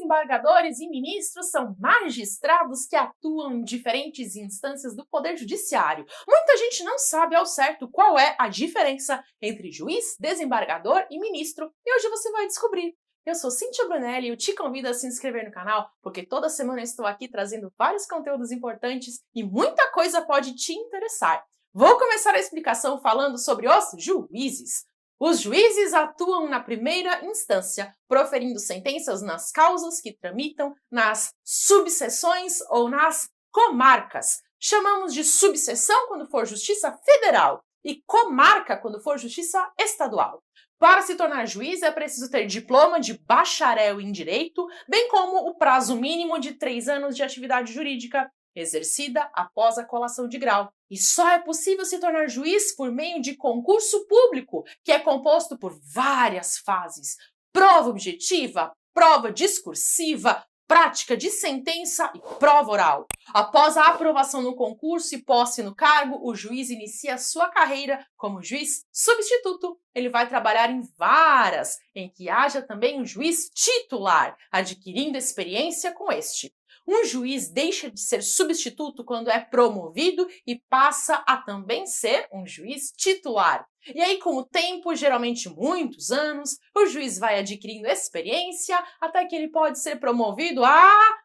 desembargadores e ministros são magistrados que atuam em diferentes instâncias do Poder Judiciário. Muita gente não sabe ao certo qual é a diferença entre juiz, desembargador e ministro, e hoje você vai descobrir. Eu sou Cíntia Brunelli e eu te convido a se inscrever no canal, porque toda semana eu estou aqui trazendo vários conteúdos importantes e muita coisa pode te interessar. Vou começar a explicação falando sobre os juízes. Os juízes atuam na primeira instância, proferindo sentenças nas causas que tramitam nas subseções ou nas comarcas. Chamamos de subseção quando for justiça federal e comarca quando for justiça estadual. Para se tornar juiz é preciso ter diploma de bacharel em direito, bem como o prazo mínimo de 3 anos de atividade jurídica exercida após a colação de grau. E só é possível se tornar juiz por meio de concurso público, que é composto por várias fases: prova objetiva, prova discursiva, prática de sentença e prova oral. Após a aprovação no concurso e posse no cargo, o juiz inicia sua carreira como juiz substituto. Ele vai trabalhar em varas, em que haja também um juiz titular, adquirindo experiência com este. Um juiz deixa de ser substituto quando é promovido e passa a também ser um juiz titular. E aí, com o tempo, geralmente muitos anos, o juiz vai adquirindo experiência até que ele pode ser promovido a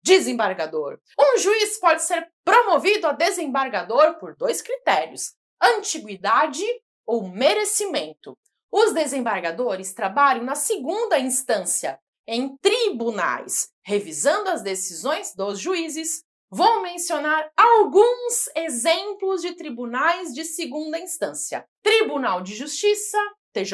desembargador. Um juiz pode ser promovido a desembargador por 2 critérios: antiguidade ou merecimento. Os desembargadores trabalham na segunda instância, em tribunais, revisando as decisões dos juízes. Vou mencionar alguns exemplos de tribunais de segunda instância: Tribunal de Justiça, TJ,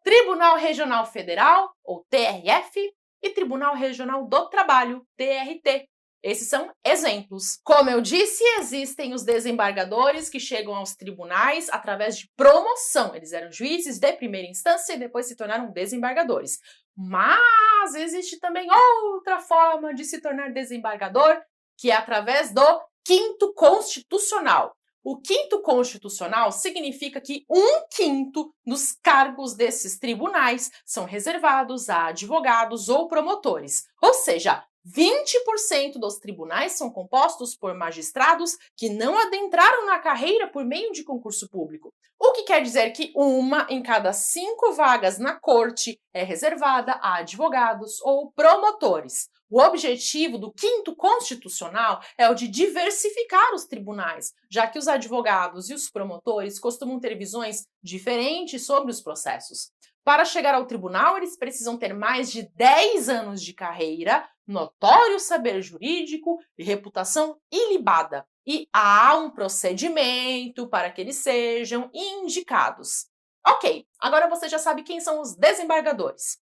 Tribunal Regional Federal, ou TRF, e Tribunal Regional do Trabalho, TRT. Esses são exemplos. Como eu disse, existem os desembargadores que chegam aos tribunais através de promoção. Eles eram juízes de primeira instância e depois se tornaram desembargadores. Mas existe também outra forma de se tornar desembargador, que é através do quinto constitucional. O quinto constitucional significa que 1/5 dos cargos desses tribunais são reservados a advogados ou promotores. Ou seja, 20% dos tribunais são compostos por magistrados que não adentraram na carreira por meio de concurso público. O que quer dizer que 1 em cada 5 vagas na corte é reservada a advogados ou promotores. O objetivo do quinto constitucional é o de diversificar os tribunais, já que os advogados e os promotores costumam ter visões diferentes sobre os processos. Para chegar ao tribunal, eles precisam ter mais de 10 anos de carreira, notório saber jurídico e reputação ilibada. E há um procedimento para que eles sejam indicados. Ok, agora você já sabe quem são os desembargadores.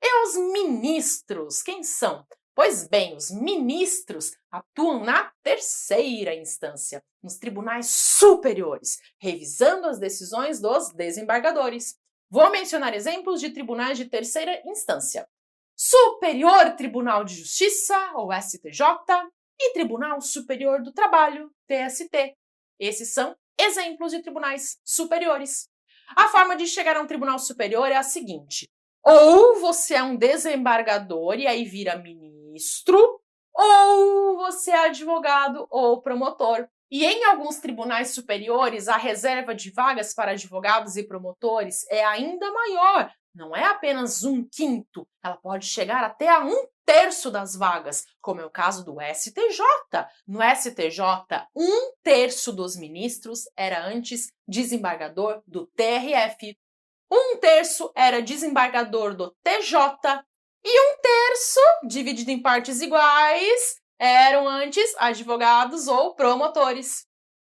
E os ministros, quem são? Pois bem, os ministros atuam na terceira instância, nos tribunais superiores, revisando as decisões dos desembargadores. Vou mencionar exemplos de tribunais de terceira instância: Superior Tribunal de Justiça, ou STJ, e Tribunal Superior do Trabalho, TST. Esses são exemplos de tribunais superiores. A forma de chegar a um tribunal superior é a seguinte: ou você é um desembargador e aí vira ministro, ou você é advogado ou promotor. E em alguns tribunais superiores, a reserva de vagas para advogados e promotores é ainda maior. Não é apenas 1/5, ela pode chegar até a 1/3 das vagas, como é o caso do STJ. No STJ, 1/3 dos ministros era antes desembargador do TRF, 1/3 era desembargador do TJ e 1/3, dividido em partes iguais, eram antes advogados ou promotores.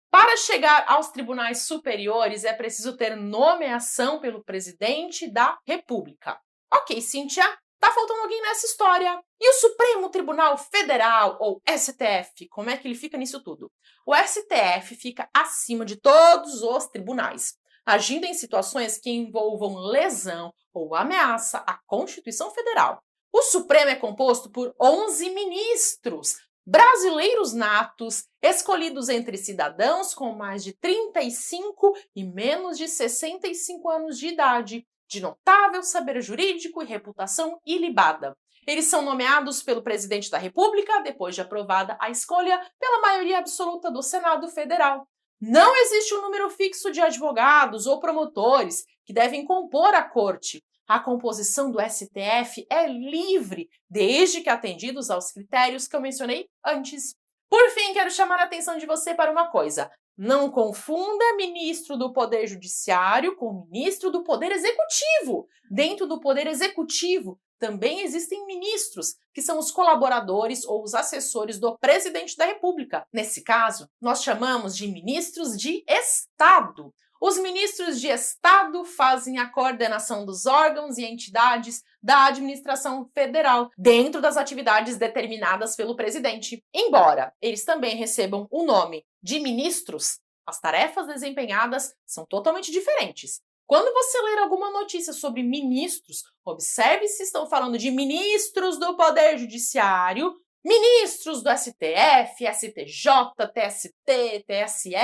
Para chegar aos tribunais superiores, é preciso ter nomeação pelo presidente da República. Ok, Cíntia, tá faltando alguém nessa história. E o Supremo Tribunal Federal, ou STF, como é que ele fica nisso tudo? O STF fica acima de todos os tribunais, agindo em situações que envolvam lesão ou ameaça à Constituição Federal. O Supremo é composto por 11 ministros, brasileiros natos, escolhidos entre cidadãos com mais de 35 e menos de 65 anos de idade. de notável saber jurídico e reputação ilibada. Eles são nomeados pelo presidente da República depois de aprovada a escolha pela maioria absoluta do Senado Federal. Não existe um número fixo de advogados ou promotores que devem compor a corte. A composição do STF é livre, desde que atendidos aos critérios que eu mencionei antes. Por fim, quero chamar a atenção de você para uma coisa. Não confunda ministro do Poder Judiciário com ministro do Poder Executivo. Dentro do Poder Executivo também existem ministros, que são os colaboradores ou os assessores do presidente da República. Nesse caso, nós chamamos de ministros de Estado. Os ministros de Estado fazem a coordenação dos órgãos e entidades da administração federal, dentro das atividades determinadas pelo presidente. Embora eles também recebam o nome de ministros, as tarefas desempenhadas são totalmente diferentes. Quando você ler alguma notícia sobre ministros, observe se estão falando de ministros do Poder Judiciário, ministros do STF, STJ, TST, TSE,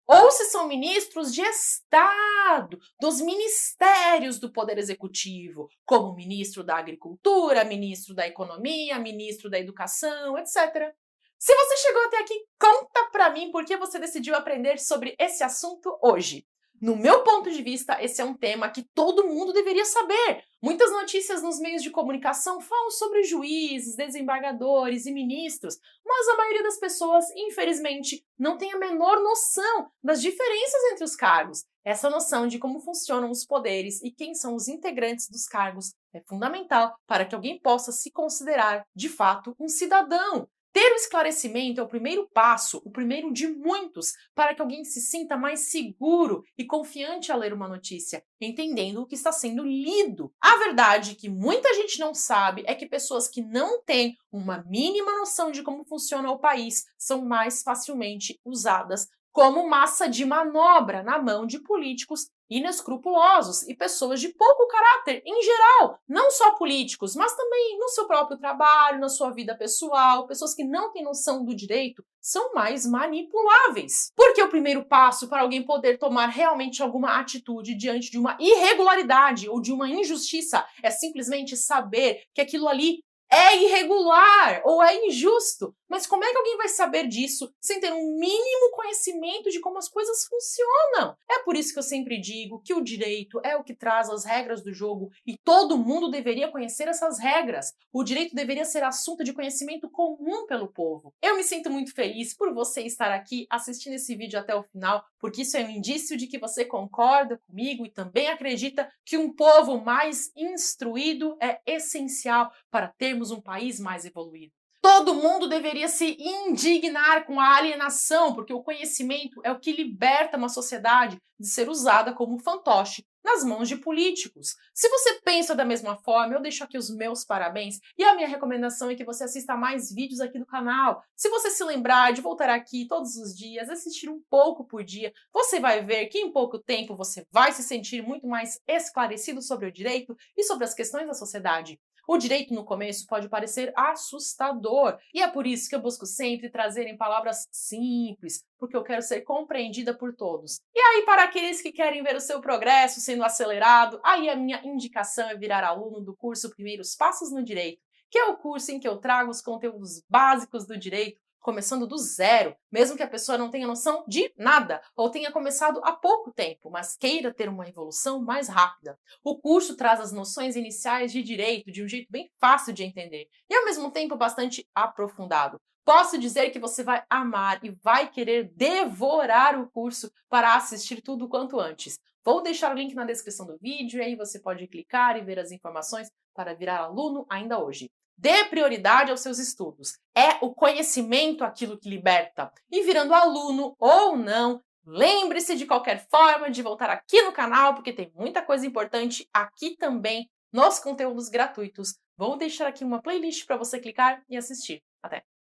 ou se são ministros de Estado, dos ministérios do Poder Executivo, como ministro da Agricultura, ministro da Economia, ministro da Educação, etc. Se você chegou até aqui, conta pra mim por que você decidiu aprender sobre esse assunto hoje. No meu ponto de vista, esse é um tema que todo mundo deveria saber. Muitas notícias nos meios de comunicação falam sobre juízes, desembargadores e ministros, mas a maioria das pessoas, infelizmente, não tem a menor noção das diferenças entre os cargos. Essa noção de como funcionam os poderes e quem são os integrantes dos cargos é fundamental para que alguém possa se considerar, de fato, um cidadão. Ter o esclarecimento é o primeiro passo, o primeiro de muitos, para que alguém se sinta mais seguro e confiante ao ler uma notícia, entendendo o que está sendo lido. A verdade que muita gente não sabe é que pessoas que não têm uma mínima noção de como funciona o país são mais facilmente usadas como massa de manobra na mão de políticos inescrupulosos e pessoas de pouco caráter em geral, não só políticos, mas também no seu próprio trabalho, na sua vida pessoal, pessoas que não têm noção do direito são mais manipuláveis. Porque o primeiro passo para alguém poder tomar realmente alguma atitude diante de uma irregularidade ou de uma injustiça é simplesmente saber que aquilo ali é irregular ou é injusto. Mas como é que alguém vai saber disso sem ter um mínimo conhecimento de como as coisas funcionam? É por isso que eu sempre digo que o direito é o que traz as regras do jogo e todo mundo deveria conhecer essas regras. O direito deveria ser assunto de conhecimento comum pelo povo. Eu me sinto muito feliz por você estar aqui assistindo esse vídeo até o final, porque isso é um indício de que você concorda comigo e também acredita que um povo mais instruído é essencial para termos um país mais evoluído. Todo mundo deveria se indignar com a alienação, porque o conhecimento é o que liberta uma sociedade de ser usada como um fantoche nas mãos de políticos. Se você pensa da mesma forma, eu deixo aqui os meus parabéns e a minha recomendação é que você assista mais vídeos aqui do canal. Se você se lembrar de voltar aqui todos os dias, assistir um pouco por dia, você vai ver que em pouco tempo você vai se sentir muito mais esclarecido sobre o direito e sobre as questões da sociedade. O direito no começo pode parecer assustador, e é por isso que eu busco sempre trazer em palavras simples, porque eu quero ser compreendida por todos. E aí, para aqueles que querem ver o seu progresso sendo acelerado, aí a minha indicação é virar aluno do curso Primeiros Passos no Direito, que é o curso em que eu trago os conteúdos básicos do direito, começando do zero, mesmo que a pessoa não tenha noção de nada, ou tenha começado há pouco tempo, mas queira ter uma evolução mais rápida. O curso traz as noções iniciais de direito de um jeito bem fácil de entender e, ao mesmo tempo, bastante aprofundado. Posso dizer que você vai amar e vai querer devorar o curso para assistir tudo quanto antes. Vou deixar o link na descrição do vídeo e aí você pode clicar e ver as informações para virar aluno ainda hoje. Dê prioridade aos seus estudos. É o conhecimento aquilo que liberta. E virando aluno ou não, lembre-se de qualquer forma de voltar aqui no canal, porque tem muita coisa importante aqui também nos conteúdos gratuitos. Vou deixar aqui uma playlist para você clicar e assistir. Até!